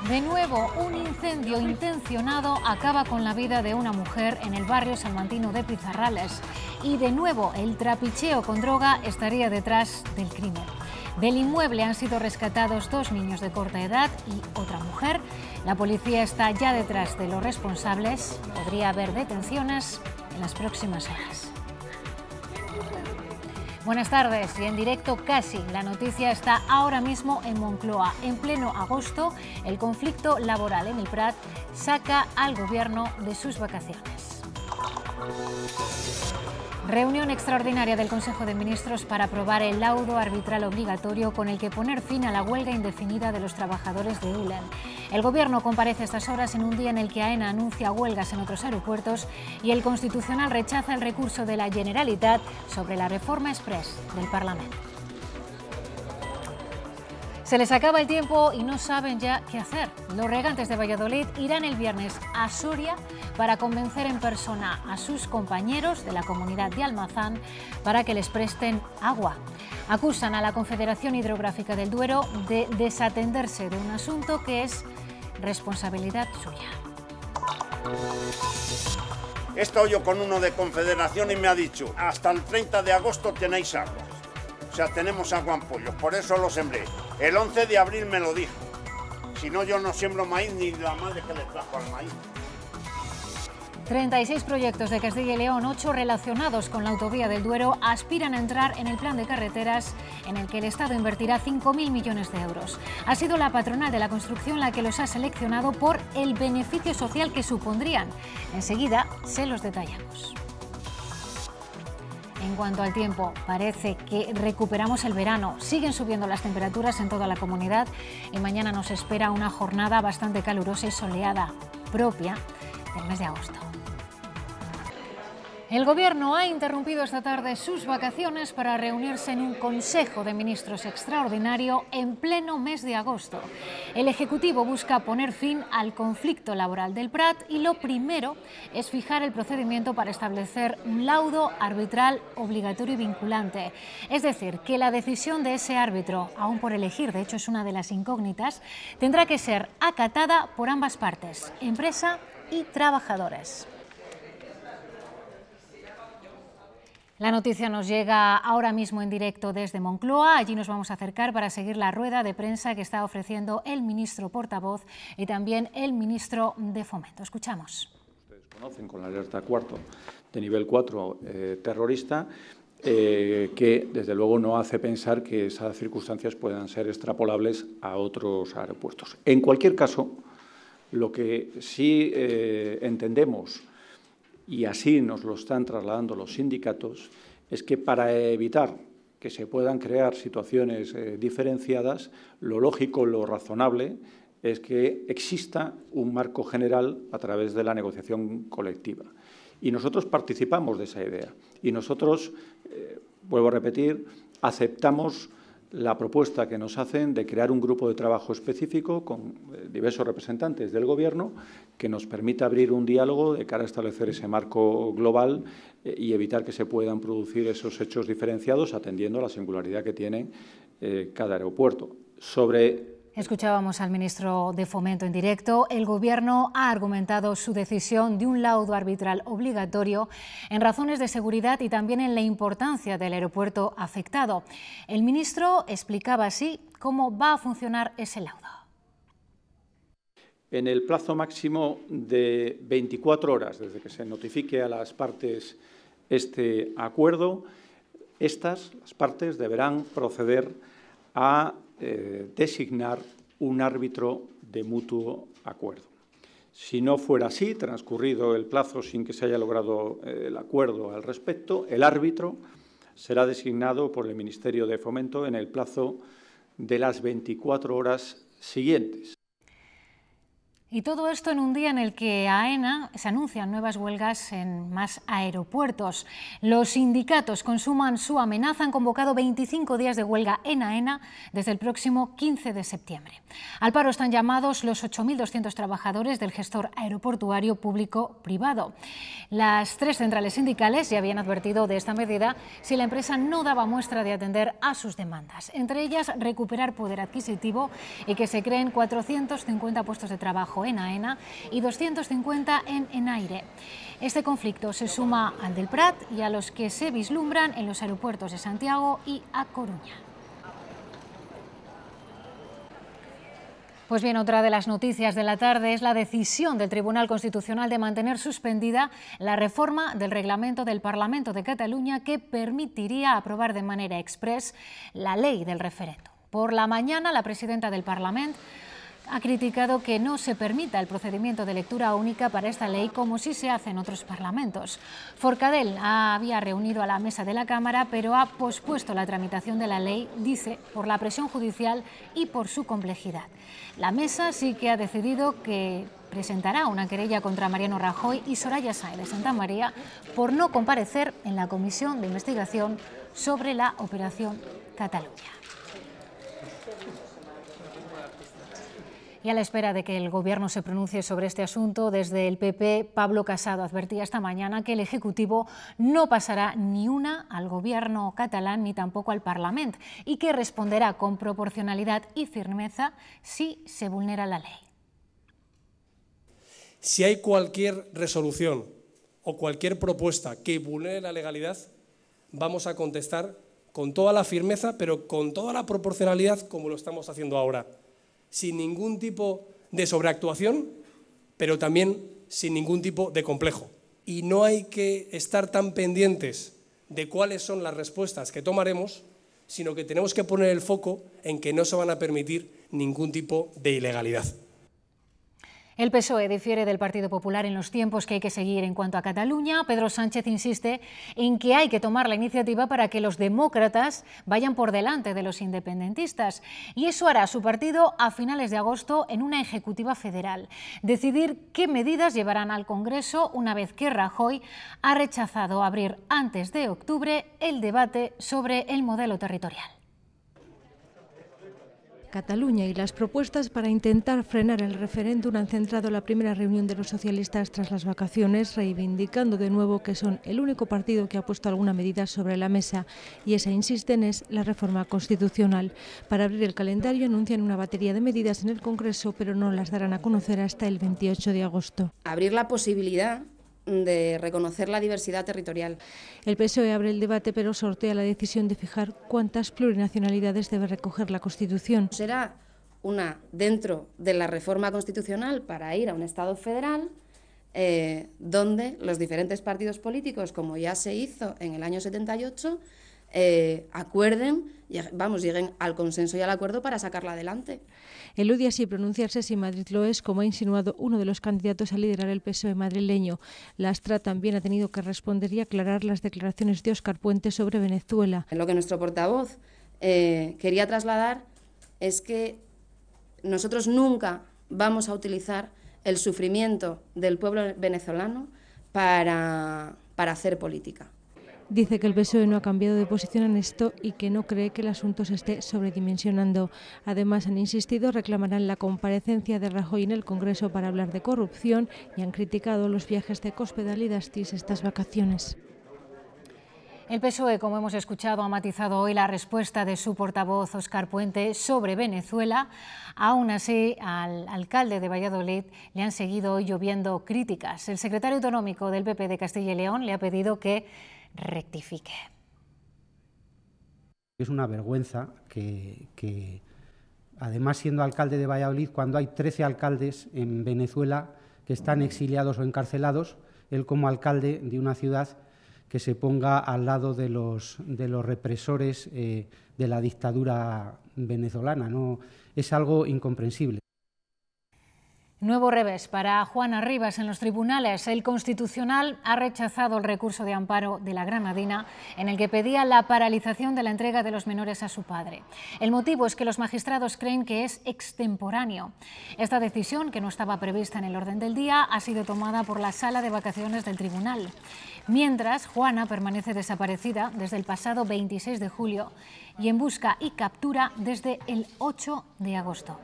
De nuevo, un incendio intencionado acaba con la vida de una mujer en el barrio salmantino de Pizarrales. Y de nuevo, el trapicheo con droga estaría detrás del crimen. Del inmueble han sido rescatados 2 niños de corta edad y otra mujer. La policía está ya detrás de los responsables. Podría haber detenciones en las próximas horas. Buenas tardes y en directo casi. La noticia está ahora mismo en Moncloa. En pleno agosto, el conflicto laboral en el Prat saca al gobierno de sus vacaciones. Reunión extraordinaria del Consejo de Ministros para aprobar el laudo arbitral obligatorio con el que poner fin a la huelga indefinida de los trabajadores de Ulen. El Gobierno comparece a estas horas en un día en el que AENA anuncia huelgas en otros aeropuertos y el Constitucional rechaza el recurso de la Generalitat sobre la reforma express del Parlamento. Se les acaba el tiempo y no saben ya qué hacer. Los regantes de Valladolid irán el viernes a Soria para convencer en persona a sus compañeros de la comunidad de Almazán para que les presten agua. Acusan a la Confederación Hidrográfica del Duero de desatenderse de un asunto que es responsabilidad suya. He estado yo con uno de Confederación y me ha dicho, hasta el 30 de agosto tenéis agua. O sea, tenemos agua en pollos, por eso lo sembré. El 11 de abril me lo dijo. Si no, yo no siembro maíz ni la madre que le trajo al maíz. 36 proyectos de Castilla y León, 8 relacionados con la autovía del Duero, aspiran a entrar en el plan de carreteras en el que el Estado invertirá 5.000 millones de euros. Ha sido la patronal de la construcción la que los ha seleccionado por el beneficio social que supondrían. Enseguida se los detallamos. En cuanto al tiempo, parece que recuperamos el verano. Siguen subiendo las temperaturas en toda la comunidad y mañana nos espera una jornada bastante calurosa y soleada, propia del mes de agosto. El Gobierno ha interrumpido esta tarde sus vacaciones para reunirse en un Consejo de Ministros extraordinario en pleno mes de agosto. El Ejecutivo busca poner fin al conflicto laboral del Prat y lo primero es fijar el procedimiento para establecer un laudo arbitral obligatorio y vinculante. Es decir, que la decisión de ese árbitro, aún por elegir, de hecho es una de las incógnitas, tendrá que ser acatada por ambas partes, empresa y trabajadores. La noticia nos llega ahora mismo en directo desde Moncloa. Allí nos vamos a acercar para seguir la rueda de prensa que está ofreciendo el ministro portavoz y también el ministro de Fomento. Escuchamos. Ustedes conocen con la alerta cuarto de nivel 4 terrorista, que desde luego no hace pensar que esas circunstancias puedan ser extrapolables a otros aeropuertos. En cualquier caso, lo que sí entendemos, y así nos lo están trasladando los sindicatos, es que para evitar que se puedan crear situaciones diferenciadas, lo lógico, lo razonable, es que exista un marco general a través de la negociación colectiva. Y nosotros participamos de esa idea. Y nosotros, vuelvo a repetir, aceptamos la propuesta que nos hacen de crear un grupo de trabajo específico con diversos representantes del Gobierno que nos permita abrir un diálogo de cara a establecer ese marco global y evitar que se puedan producir esos hechos diferenciados atendiendo a la singularidad que tiene cada aeropuerto. Escuchábamos al ministro de Fomento en directo. El Gobierno ha argumentado su decisión de un laudo arbitral obligatorio en razones de seguridad y también en la importancia del aeropuerto afectado. El ministro explicaba así cómo va a funcionar ese laudo. En el plazo máximo de 24 horas desde que se notifique a las partes este acuerdo, las partes deberán proceder a designar un árbitro de mutuo acuerdo. Si no fuera así, transcurrido el plazo sin que se haya logrado el acuerdo al respecto, el árbitro será designado por el Ministerio de Fomento en el plazo de las 24 horas siguientes. Y todo esto en un día en el que AENA se anuncian nuevas huelgas en más aeropuertos. Los sindicatos Consuman Su Amenaza han convocado 25 días de huelga en AENA desde el próximo 15 de septiembre. Al paro están llamados los 8.200 trabajadores del gestor aeroportuario público-privado. Las tres centrales sindicales ya habían advertido de esta medida si la empresa no daba muestra de atender a sus demandas. Entre ellas, recuperar poder adquisitivo y que se creen 450 puestos de trabajo en AENA y 250 en Enaire. Este conflicto se suma al del Prat y a los que se vislumbran en los aeropuertos de Santiago y A Coruña. Pues bien, otra de las noticias de la tarde es la decisión del Tribunal Constitucional de mantener suspendida la reforma del reglamento del Parlamento de Cataluña que permitiría aprobar de manera exprés la ley del referéndum. Por la mañana, la presidenta del Parlamento ha criticado que no se permita el procedimiento de lectura única para esta ley como sí se hace en otros parlamentos. Forcadell había reunido a la mesa de la Cámara, pero ha pospuesto la tramitación de la ley, dice, por la presión judicial y por su complejidad. La mesa sí que ha decidido que presentará una querella contra Mariano Rajoy y Soraya Sáenz de Santamaría por no comparecer en la comisión de investigación sobre la Operación Cataluña. Y a la espera de que el Gobierno se pronuncie sobre este asunto, desde el PP, Pablo Casado advertía esta mañana que el Ejecutivo no pasará ni una al Gobierno catalán ni tampoco al Parlamento y que responderá con proporcionalidad y firmeza si se vulnera la ley. Si hay cualquier resolución o cualquier propuesta que vulnere la legalidad, vamos a contestar con toda la firmeza, pero con toda la proporcionalidad como lo estamos haciendo ahora. Sin ningún tipo de sobreactuación, pero también sin ningún tipo de complejo. Y no hay que estar tan pendientes de cuáles son las respuestas que tomaremos, sino que tenemos que poner el foco en que no se van a permitir ningún tipo de ilegalidad. El PSOE difiere del Partido Popular en los tiempos que hay que seguir en cuanto a Cataluña. Pedro Sánchez insiste en que hay que tomar la iniciativa para que los demócratas vayan por delante de los independentistas. Y eso hará su partido a finales de agosto en una ejecutiva federal. Decidir qué medidas llevarán al Congreso una vez que Rajoy ha rechazado abrir antes de octubre el debate sobre el modelo territorial. Cataluña y las propuestas para intentar frenar el referéndum han centrado la primera reunión de los socialistas tras las vacaciones, reivindicando de nuevo que son el único partido que ha puesto alguna medida sobre la mesa, y esa, insisten, es la reforma constitucional. Para abrir el calendario anuncian una batería de medidas en el Congreso, pero no las darán a conocer hasta el 28 de agosto. Abrir la posibilidad de reconocer la diversidad territorial. El PSOE abre el debate, pero sortea la decisión de fijar cuántas plurinacionalidades debe recoger la Constitución. Será una dentro de la reforma constitucional para ir a un Estado federal, donde los diferentes partidos políticos, como ya se hizo en el año 78, acuerden, lleguen al consenso y al acuerdo para sacarla adelante. Elude así pronunciarse si Madrid lo es, como ha insinuado uno de los candidatos a liderar el PSOE madrileño. Lastra también ha tenido que responder y aclarar las declaraciones de Óscar Puente sobre Venezuela. Lo que nuestro portavoz quería trasladar es que nosotros nunca vamos a utilizar el sufrimiento del pueblo venezolano para hacer política. Dice que el PSOE no ha cambiado de posición en esto y que no cree que el asunto se esté sobredimensionando. Además, han insistido, reclamarán la comparecencia de Rajoy en el Congreso para hablar de corrupción y han criticado los viajes de Cospedal y Dastis estas vacaciones. El PSOE, como hemos escuchado, ha matizado hoy la respuesta de su portavoz Óscar Puente sobre Venezuela. Aún así, al alcalde de Valladolid le han seguido hoy lloviendo críticas. El secretario autonómico del PP de Castilla y León le ha pedido que rectifique. Es una vergüenza que además, siendo alcalde de Valladolid, cuando hay 13 alcaldes en Venezuela que están exiliados o encarcelados, él como alcalde de una ciudad que se ponga al lado de los represores de la dictadura venezolana, ¿no? Es algo incomprensible. Nuevo revés para Juana Rivas en los tribunales. El Constitucional ha rechazado el recurso de amparo de la granadina en el que pedía la paralización de la entrega de los menores a su padre. El motivo es que los magistrados creen que es extemporáneo. Esta decisión, que no estaba prevista en el orden del día, ha sido tomada por la sala de vacaciones del tribunal. Mientras, Juana permanece desaparecida desde el pasado 26 de julio y en busca y captura desde el 8 de agosto.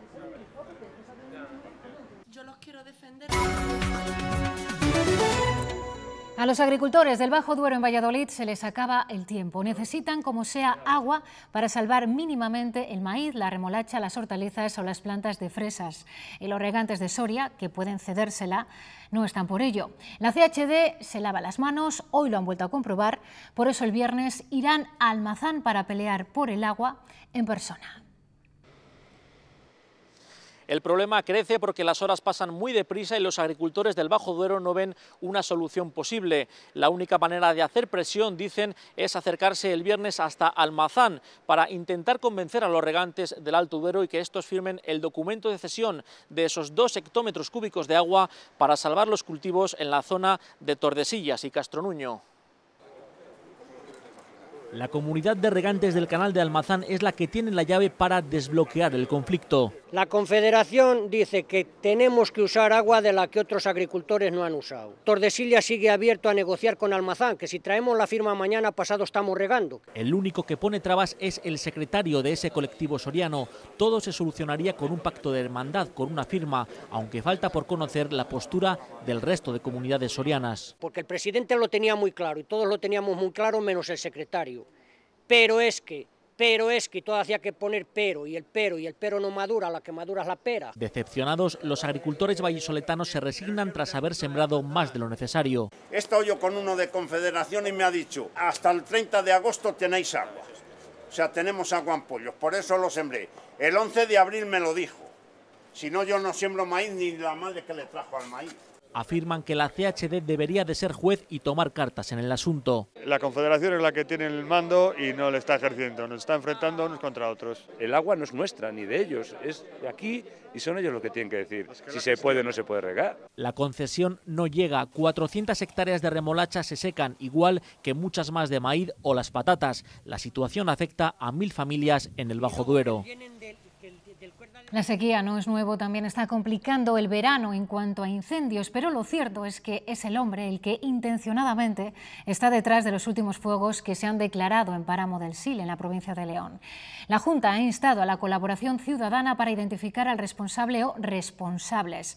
A los agricultores del Bajo Duero en Valladolid se les acaba el tiempo. Necesitan, como sea, agua para salvar mínimamente el maíz, la remolacha, las hortalizas o las plantas de fresas. Y los regantes de Soria, que pueden cedérsela, no están por ello. La CHD se lava las manos, hoy lo han vuelto a comprobar, por eso el viernes irán a Almazán para pelear por el agua en persona. El problema crece porque las horas pasan muy deprisa y los agricultores del Bajo Duero no ven una solución posible. La única manera de hacer presión, dicen, es acercarse el viernes hasta Almazán para intentar convencer a los regantes del Alto Duero y que estos firmen el documento de cesión de esos 2 hectómetros cúbicos de agua para salvar los cultivos en la zona de Tordesillas y Castronuño. La comunidad de regantes del canal de Almazán es la que tiene la llave para desbloquear el conflicto. La Confederación dice que tenemos que usar agua de la que otros agricultores no han usado. Tordesillas sigue abierto a negociar con Almazán, que si traemos la firma mañana pasado estamos regando. El único que pone trabas es el secretario de ese colectivo soriano. Todo se solucionaría con un pacto de hermandad, con una firma, aunque falta por conocer la postura del resto de comunidades sorianas. Porque el presidente lo tenía muy claro y todos lo teníamos muy claro menos el secretario. Pero es que todo hacía que poner pero, y el pero no madura, la que madura es la pera. Decepcionados, los agricultores vallisoletanos se resignan tras haber sembrado más de lo necesario. He estado yo con uno de Confederación y me ha dicho, hasta el 30 de agosto tenéis agua. O sea, tenemos agua en pollos, por eso lo sembré. El 11 de abril me lo dijo. Si no, yo no siembro maíz ni la madre que le trajo al maíz. Afirman que la CHD debería de ser juez y tomar cartas en el asunto. La Confederación es la que tiene el mando y no le está ejerciendo, nos está enfrentando unos contra otros. El agua no es nuestra ni de ellos, es de aquí y son ellos los que tienen que decir si se puede o no se puede regar. La concesión no llega, 400 hectáreas de remolacha se secan, igual que muchas más de maíz o las patatas. La situación afecta a 1000 familias en el Bajo Duero. La sequía no es nuevo, también está complicando el verano en cuanto a incendios, pero lo cierto es que es el hombre el que intencionadamente está detrás de los últimos fuegos que se han declarado en Páramo del Sil, en la provincia de León. La Junta ha instado a la colaboración ciudadana para identificar al responsable o responsables.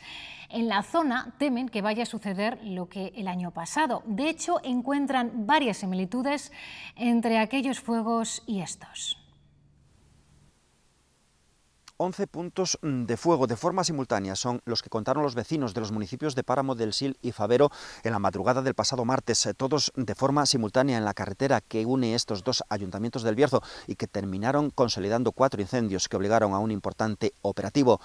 En la zona temen que vaya a suceder lo que el año pasado. De hecho, encuentran varias similitudes entre aquellos fuegos y estos. 11 puntos de fuego de forma simultánea son los que contaron los vecinos de los municipios de Páramo del Sil y Favero en la madrugada del pasado martes, todos de forma simultánea en la carretera que une estos dos ayuntamientos del Bierzo y que terminaron consolidando 4 incendios que obligaron a un importante operativo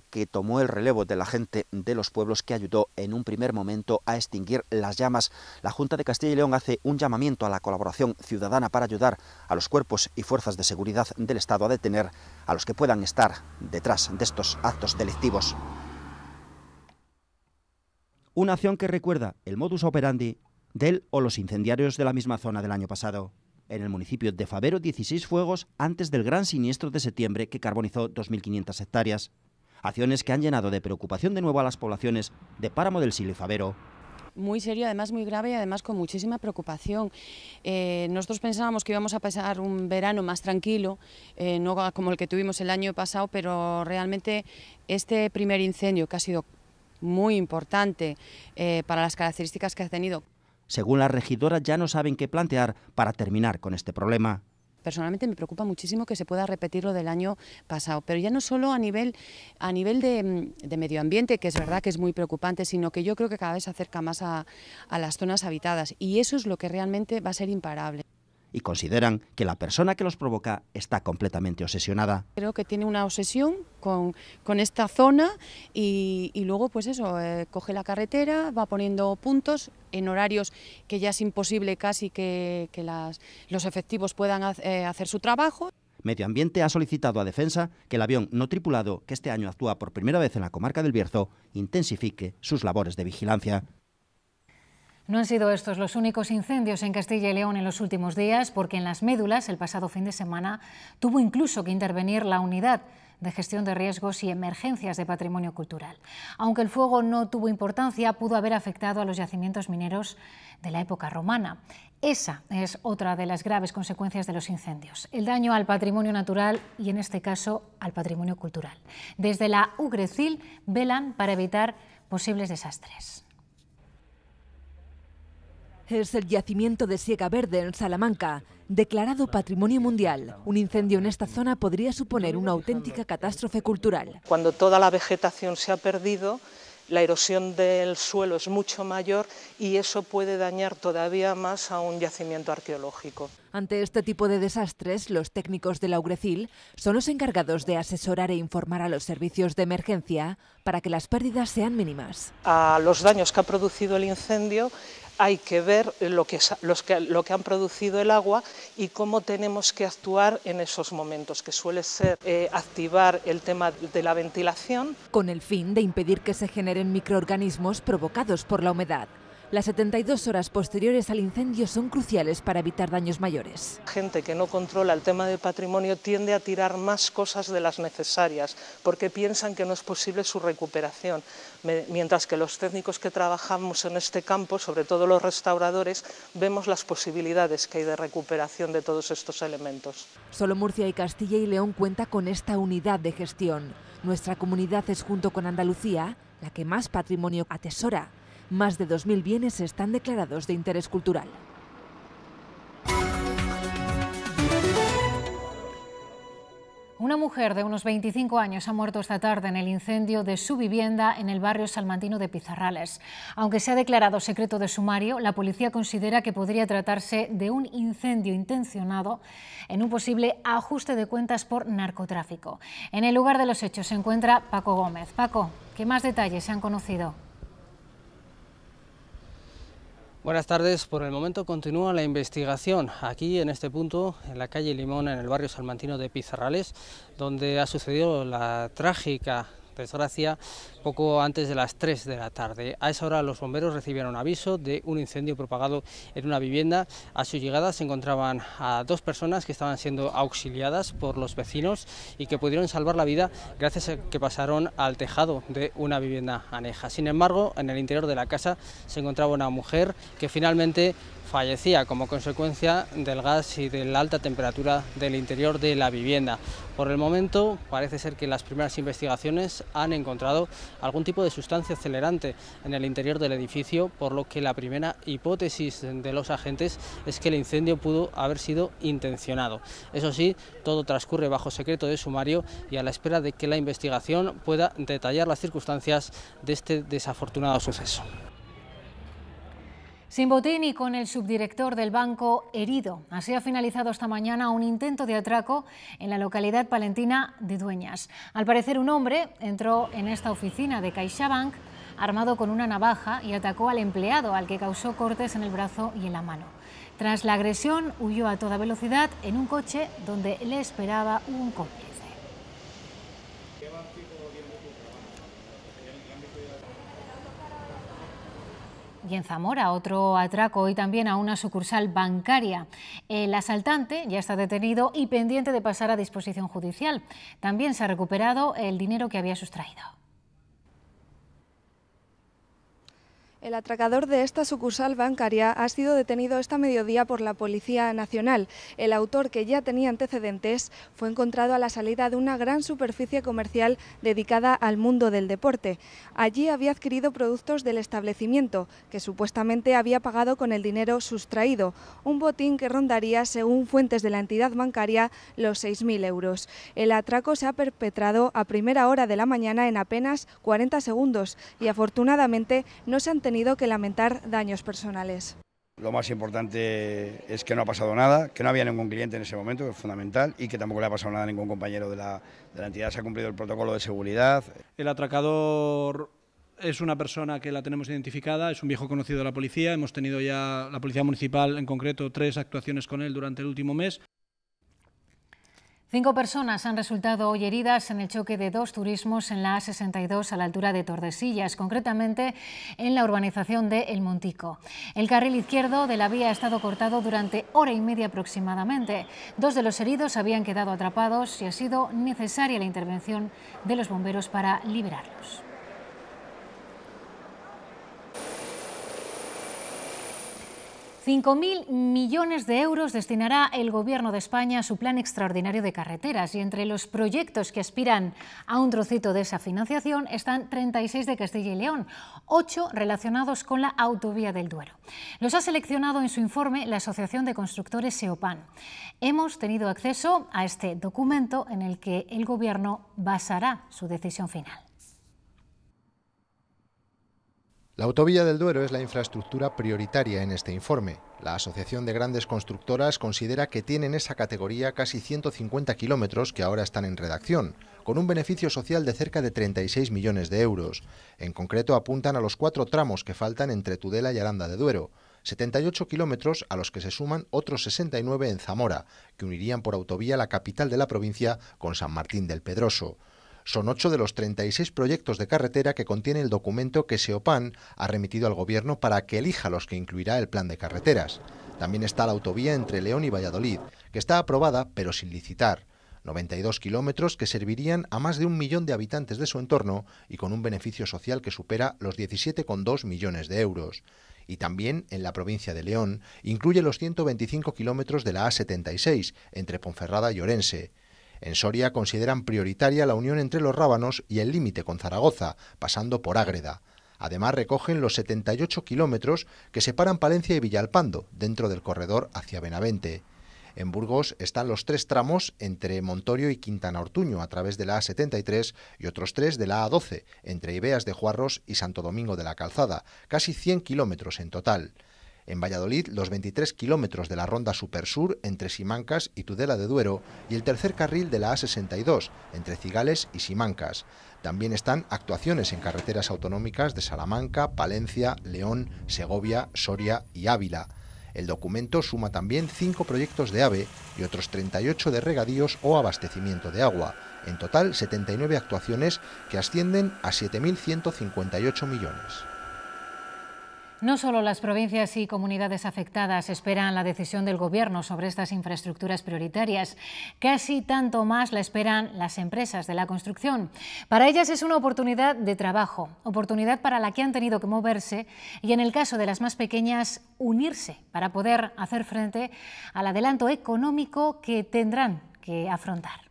que tomó el relevo de la gente de los pueblos que ayudó en un primer momento a extinguir las llamas. La Junta de Castilla y León hace un llamamiento a la colaboración ciudadana para ayudar a los cuerpos y fuerzas de seguridad del Estado a detener a los que puedan estar detrás de estos actos delictivos. Una acción que recuerda el modus operandi del o los incendiarios de la misma zona del año pasado. En el municipio de Favero, 16 fuegos antes del gran siniestro de septiembre que carbonizó 2.500 hectáreas. Acciones que han llenado de preocupación de nuevo a las poblaciones de Páramo del Sil y Favero. Muy serio, además muy grave y además con muchísima preocupación. Nosotros pensábamos que íbamos a pasar un verano más tranquilo, no como el que tuvimos el año pasado, pero realmente este primer incendio, que ha sido muy importante para las características que ha tenido. Según la regidora, ya no saben qué plantear para terminar con este problema. Personalmente me preocupa muchísimo que se pueda repetir lo del año pasado, pero ya no solo a nivel de medio ambiente, que es verdad que es muy preocupante, sino que yo creo que cada vez se acerca más a las zonas habitadas y eso es lo que realmente va a ser imparable. Y consideran que la persona que los provoca está completamente obsesionada. Creo que tiene una obsesión con esta zona y luego pues eso, coge la carretera, va poniendo puntos en horarios que ya es imposible casi que los efectivos puedan hacer su trabajo. Medio Ambiente ha solicitado a Defensa que el avión no tripulado, que este año actúa por primera vez en la comarca del Bierzo, intensifique sus labores de vigilancia. No han sido estos los únicos incendios en Castilla y León en los últimos días, porque en Las Médulas, el pasado fin de semana, tuvo incluso que intervenir la Unidad de Gestión de Riesgos y Emergencias de Patrimonio Cultural. Aunque el fuego no tuvo importancia, pudo haber afectado a los yacimientos mineros de la época romana. Esa es otra de las graves consecuencias de los incendios, el daño al patrimonio natural y, en este caso, al patrimonio cultural. Desde la UGRECIL velan para evitar posibles desastres. Es el yacimiento de Siega Verde en Salamanca, declarado Patrimonio Mundial. Un incendio en esta zona podría suponer una auténtica catástrofe cultural. Cuando toda la vegetación se ha perdido, la erosión del suelo es mucho mayor y eso puede dañar todavía más a un yacimiento arqueológico. Ante este tipo de desastres, los técnicos de la UGRECIL son los encargados de asesorar e informar a los servicios de emergencia para que las pérdidas sean mínimas. A los daños que ha producido el incendio hay que ver lo que han producido el agua y cómo tenemos que actuar en esos momentos, que suele ser activar el tema de la ventilación. Con el fin de impedir que se generen microorganismos provocados por la humedad. Las 72 horas posteriores al incendio son cruciales para evitar daños mayores. Gente que no controla el tema del patrimonio tiende a tirar más cosas de las necesarias porque piensan que no es posible su recuperación, mientras que los técnicos que trabajamos en este campo, sobre todo los restauradores, vemos las posibilidades que hay de recuperación de todos estos elementos. Solo Murcia y Castilla y León cuenta con esta unidad de gestión. Nuestra comunidad es, junto con Andalucía, la que más patrimonio atesora. Más de 2.000 bienes están declarados de interés cultural. Una mujer de unos 25 años ha muerto esta tarde en el incendio de su vivienda en el barrio salmantino de Pizarrales. Aunque se ha declarado secreto de sumario, la policía considera que podría tratarse de un incendio intencionado en un posible ajuste de cuentas por narcotráfico. En el lugar de los hechos se encuentra Paco Gómez. Paco, ¿qué más detalles se han conocido? Buenas tardes. Por el momento continúa la investigación aquí en este punto, en la calle Limón, en el barrio salmantino de Pizarrales, donde ha sucedido la trágica desgracia poco antes de las 3 de la tarde. A esa hora los bomberos recibieron aviso de un incendio propagado en una vivienda. A su llegada se encontraban a 2 personas que estaban siendo auxiliadas por los vecinos y que pudieron salvar la vida gracias a que pasaron al tejado de una vivienda aneja. Sin embargo, en el interior de la casa se encontraba una mujer que finalmente fallecía como consecuencia del gas y de la alta temperatura del interior de la vivienda. Por el momento parece ser que las primeras investigaciones han encontrado algún tipo de sustancia acelerante en el interior del edificio, por lo que la primera hipótesis de los agentes es que el incendio pudo haber sido intencionado. Eso sí, todo transcurre bajo secreto de sumario y a la espera de que la investigación pueda detallar las circunstancias de este desafortunado suceso. Sin botín y con el subdirector del banco herido. Así ha finalizado esta mañana un intento de atraco en la localidad palentina de Dueñas. Al parecer, un hombre entró en esta oficina de CaixaBank armado con una navaja y atacó al empleado, al que causó cortes en el brazo y en la mano. Tras la agresión, huyó a toda velocidad en un coche donde le esperaba un cómplice. Y en Zamora, otro atraco hoy también a una sucursal bancaria. El asaltante ya está detenido y pendiente de pasar a disposición judicial. También se ha recuperado el dinero que había sustraído. El atracador de esta sucursal bancaria ha sido detenido esta mediodía por la Policía Nacional. El autor, que ya tenía antecedentes, fue encontrado a la salida de una gran superficie comercial dedicada al mundo del deporte. Allí había adquirido productos del establecimiento, que supuestamente había pagado con el dinero sustraído, un botín que rondaría, según fuentes de la entidad bancaria, los 6.000 euros. El atraco se ha perpetrado a primera hora de la mañana en apenas 40 segundos y afortunadamente no se han tenido que lamentar daños personales. Lo más importante es que no ha pasado nada, que no había ningún cliente en ese momento, que es fundamental, y que tampoco le ha pasado nada a ningún compañero de la entidad. Se ha cumplido el protocolo de seguridad. El atracador es una persona que la tenemos identificada, es un viejo conocido de la policía. Hemos tenido ya, la Policía Municipal en concreto, 3 actuaciones con él durante el último mes. 5 personas han resultado hoy heridas en el choque de 2 turismos en la A62 a la altura de Tordesillas, concretamente en la urbanización de El Montico. El carril izquierdo de la vía ha estado cortado durante hora y media aproximadamente. 2 de los heridos habían quedado atrapados y ha sido necesaria la intervención de los bomberos para liberarlos. 5.000 millones de euros destinará el Gobierno de España a su plan extraordinario de carreteras y entre los proyectos que aspiran a un trocito de esa financiación están 36 de Castilla y León, 8 relacionados con la autovía del Duero. Los ha seleccionado en su informe la Asociación de Constructores SEOPAN. Hemos tenido acceso a este documento en el que el Gobierno basará su decisión final. La autovía del Duero es la infraestructura prioritaria en este informe. La Asociación de Grandes Constructoras considera que tienen esa categoría casi 150 kilómetros que ahora están en redacción, con un beneficio social de cerca de 36 millones de euros. En concreto apuntan a los 4 tramos que faltan entre Tudela y Aranda de Duero, 78 kilómetros a los que se suman otros 69 en Zamora, que unirían por autovía la capital de la provincia con San Martín del Pedroso. Son 8 de los 36 proyectos de carretera que contiene el documento que SEOPAN ha remitido al Gobierno para que elija los que incluirá el plan de carreteras. También está la autovía entre León y Valladolid, que está aprobada pero sin licitar. 92 kilómetros que servirían a más de 1 millón de habitantes de su entorno y con un beneficio social que supera los 17,2 millones de euros. Y también, en la provincia de León, incluye los 125 kilómetros de la A76, entre Ponferrada y Orense. En Soria consideran prioritaria la unión entre Los Rábanos y el límite con Zaragoza, pasando por Ágreda. Además recogen los 78 kilómetros que separan Palencia y Villalpando, dentro del corredor hacia Benavente. En Burgos están los 3 tramos entre Montorio y Quintana Ortuño a través de la A73 y otros 3 de la A12, entre Ibeas de Juarros y Santo Domingo de la Calzada, casi 100 kilómetros en total. En Valladolid, los 23 kilómetros de la Ronda Supersur entre Simancas y Tudela de Duero y el tercer carril de la A62 entre Cigales y Simancas. También están actuaciones en carreteras autonómicas de Salamanca, Palencia, León, Segovia, Soria y Ávila. El documento suma también 5 proyectos de AVE y otros 38 de regadíos o abastecimiento de agua. En total, 79 actuaciones que ascienden a 7.158 millones. No solo las provincias y comunidades afectadas esperan la decisión del Gobierno sobre estas infraestructuras prioritarias, casi tanto más la esperan las empresas de la construcción. Para ellas es una oportunidad de trabajo, oportunidad para la que han tenido que moverse y, en el caso de las más pequeñas, unirse para poder hacer frente al adelanto económico que tendrán que afrontar.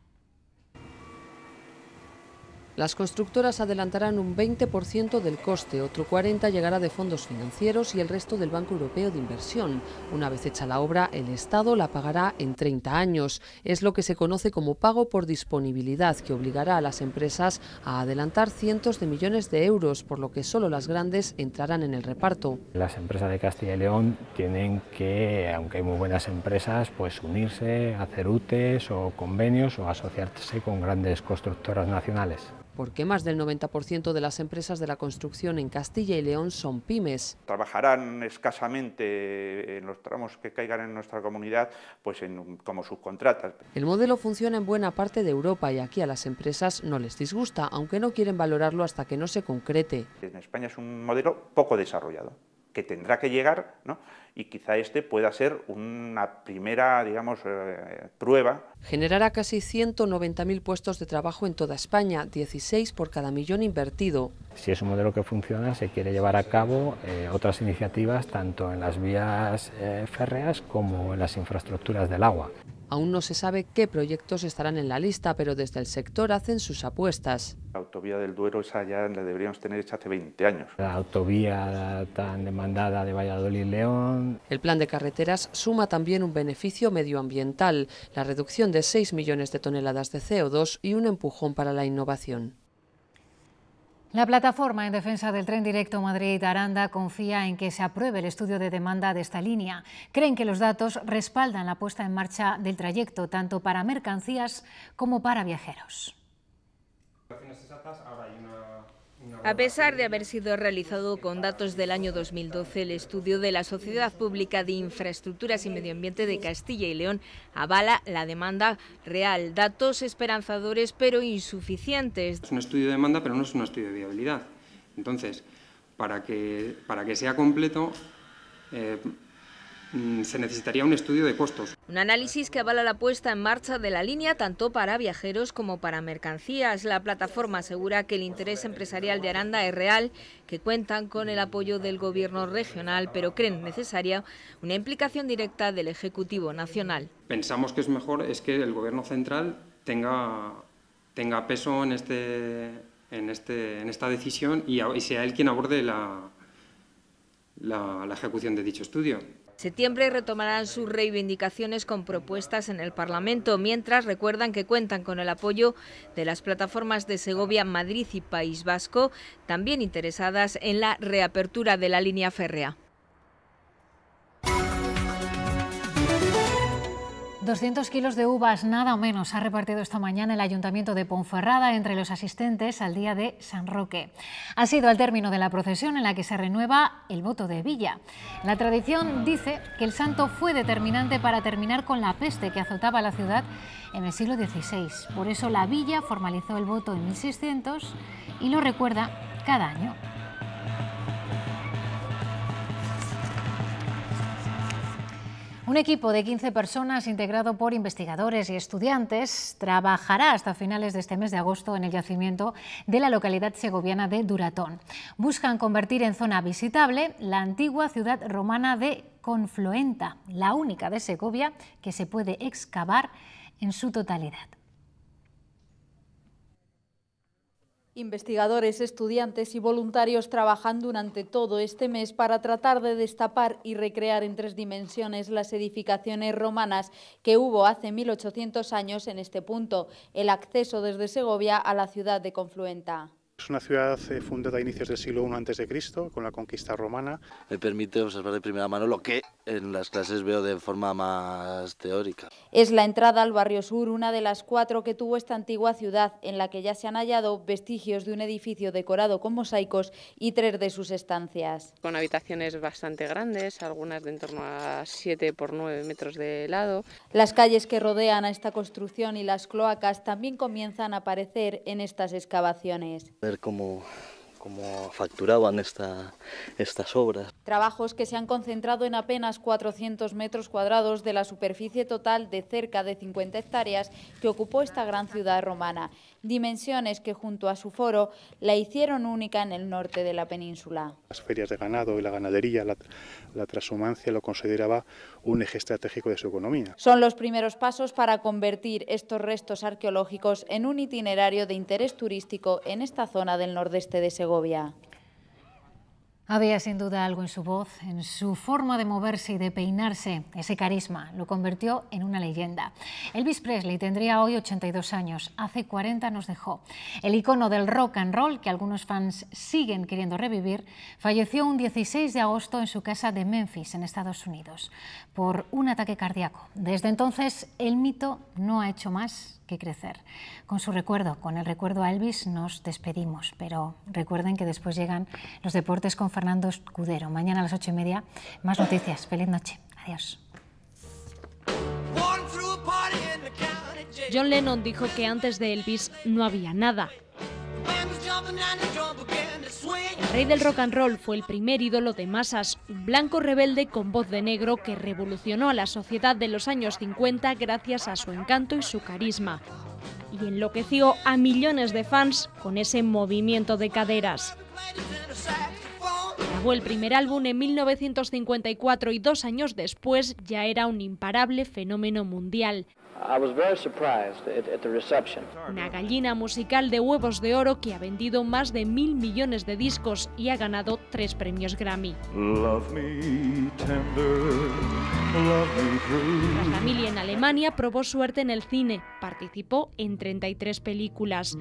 Las constructoras adelantarán un 20% del coste, otro 40% llegará de fondos financieros y el resto del Banco Europeo de Inversión. Una vez hecha la obra, el Estado la pagará en 30 años. Es lo que se conoce como pago por disponibilidad, que obligará a las empresas a adelantar cientos de millones de euros, por lo que solo las grandes entrarán en el reparto. Las empresas de Castilla y León tienen que, aunque hay muy buenas empresas, pues unirse, hacer UTEs o convenios o asociarse con grandes constructoras nacionales. Porque más del 90% de las empresas de la construcción en Castilla y León son pymes. Trabajarán escasamente en los tramos que caigan en nuestra comunidad, pues como subcontratas. El modelo funciona en buena parte de Europa y aquí a las empresas no les disgusta, aunque no quieren valorarlo hasta que no se concrete. En España es un modelo poco desarrollado, que tendrá que llegar, ¿no? Y quizá este pueda ser una primera, digamos, prueba. Generará casi 190.000 puestos de trabajo en toda España, 16 por cada millón invertido. Si es un modelo que funciona, se quiere llevar a cabo otras iniciativas tanto en las vías férreas como en las infraestructuras del agua. Aún no se sabe qué proyectos estarán en la lista, pero desde el sector hacen sus apuestas. La autovía del Duero, esa ya la deberíamos tener hecha hace 20 años. La autovía tan demandada de Valladolid-León. El plan de carreteras suma también un beneficio medioambiental, la reducción de 6 millones de toneladas de CO2 y un empujón para la innovación. La plataforma en defensa del tren directo Madrid-Aranda confía en que se apruebe el estudio de demanda de esta línea. Creen que los datos respaldan la puesta en marcha del trayecto, tanto para mercancías como para viajeros. A pesar de haber sido realizado con datos del año 2012, el estudio de la Sociedad Pública de Infraestructuras y Medio Ambiente de Castilla y León avala la demanda real. Datos esperanzadores pero insuficientes. Es un estudio de demanda, pero no es un estudio de viabilidad. Entonces, para que sea completo, se necesitaría un estudio de costos. Un análisis que avala la puesta en marcha de la línea tanto para viajeros como para mercancías. La plataforma asegura que el interés empresarial de Aranda es real, que cuentan con el apoyo del Gobierno regional, pero creen necesaria una implicación directa del Ejecutivo Nacional. Pensamos que es mejor que el Gobierno central tenga peso en esta decisión y sea él quien aborde la ejecución de dicho estudio. Septiembre retomarán sus reivindicaciones con propuestas en el Parlamento, mientras recuerdan que cuentan con el apoyo de las plataformas de Segovia, Madrid y País Vasco, también interesadas en la reapertura de la línea férrea. 200 kilos de uvas, nada o menos, ha repartido esta mañana el Ayuntamiento de Ponferrada entre los asistentes al Día de San Roque. Ha sido al término de la procesión en la que se renueva el voto de Villa. La tradición dice que el santo fue determinante para terminar con la peste que azotaba la ciudad en el siglo XVI. Por eso la Villa formalizó el voto en 1600 y lo recuerda cada año. Un equipo de 15 personas integrado por investigadores y estudiantes trabajará hasta finales de este mes de agosto en el yacimiento de la localidad segoviana de Duratón. Buscan convertir en zona visitable la antigua ciudad romana de Confluenta, la única de Segovia que se puede excavar en su totalidad. Investigadores, estudiantes y voluntarios trabajan durante todo este mes para tratar de destapar y recrear en 3 dimensiones las edificaciones romanas que hubo hace 1800 años en este punto, el acceso desde Segovia a la ciudad de Confluenta. Es una ciudad fundada a inicios del siglo I a.C., con la conquista romana. Me permite observar de primera mano lo que en las clases veo de forma más teórica. Es la entrada al barrio sur, una de las 4 que tuvo esta antigua ciudad, en la que ya se han hallado vestigios de un edificio decorado con mosaicos y 3 de sus estancias. Con habitaciones bastante grandes, algunas de en torno a 7 por 9 metros de lado. Las calles que rodean a esta construcción y las cloacas también comienzan a aparecer en estas excavaciones. Cómo facturaban estas obras. Trabajos que se han concentrado en apenas 400 metros cuadrados de la superficie total de cerca de 50 hectáreas que ocupó esta gran ciudad romana. Dimensiones que junto a su foro la hicieron única en el norte de la península. Las ferias de ganado y la ganadería, la transhumancia lo consideraba un eje estratégico de su economía. Son los primeros pasos para convertir estos restos arqueológicos en un itinerario de interés turístico en esta zona del nordeste de Segovia. Había sin duda algo en su voz, en su forma de moverse y de peinarse. Ese carisma lo convirtió en una leyenda. Elvis Presley tendría hoy 82 años, hace 40 nos dejó. El icono del rock and roll, que algunos fans siguen queriendo revivir, falleció un 16 de agosto en su casa de Memphis, en Estados Unidos, por un ataque cardíaco. Desde entonces, el mito no ha hecho más que crecer. Con su recuerdo, con el recuerdo a Elvis, nos despedimos, pero recuerden que después llegan los deportes con Fernando Escudero. Mañana a las 8:30, más noticias. Feliz noche. Adiós. John Lennon dijo que antes de Elvis no había nada. El rey del rock and roll fue el primer ídolo de masas, un blanco rebelde con voz de negro que revolucionó a la sociedad de los años 50 gracias a su encanto y su carisma. Y enloqueció a millones de fans con ese movimiento de caderas. Grabó el primer álbum en 1954 y 2 años después ya era un imparable fenómeno mundial. Una gallina musical de huevos de oro que ha vendido más de 1.000 millones de discos y ha ganado 3 premios Grammy. Tras la mili en Alemania, probó suerte en el cine. Participó en 33 películas.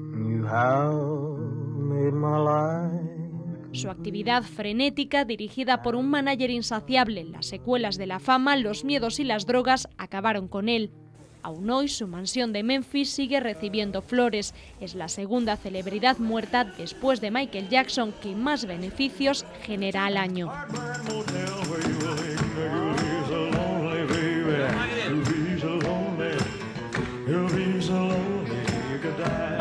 Su actividad frenética, dirigida por un mánager insaciable, las secuelas de la fama, los miedos y las drogas acabaron con él. Aún hoy, su mansión de Memphis sigue recibiendo flores. Es la segunda celebridad muerta después de Michael Jackson que más beneficios genera al año. You'll be so lonely, you could die.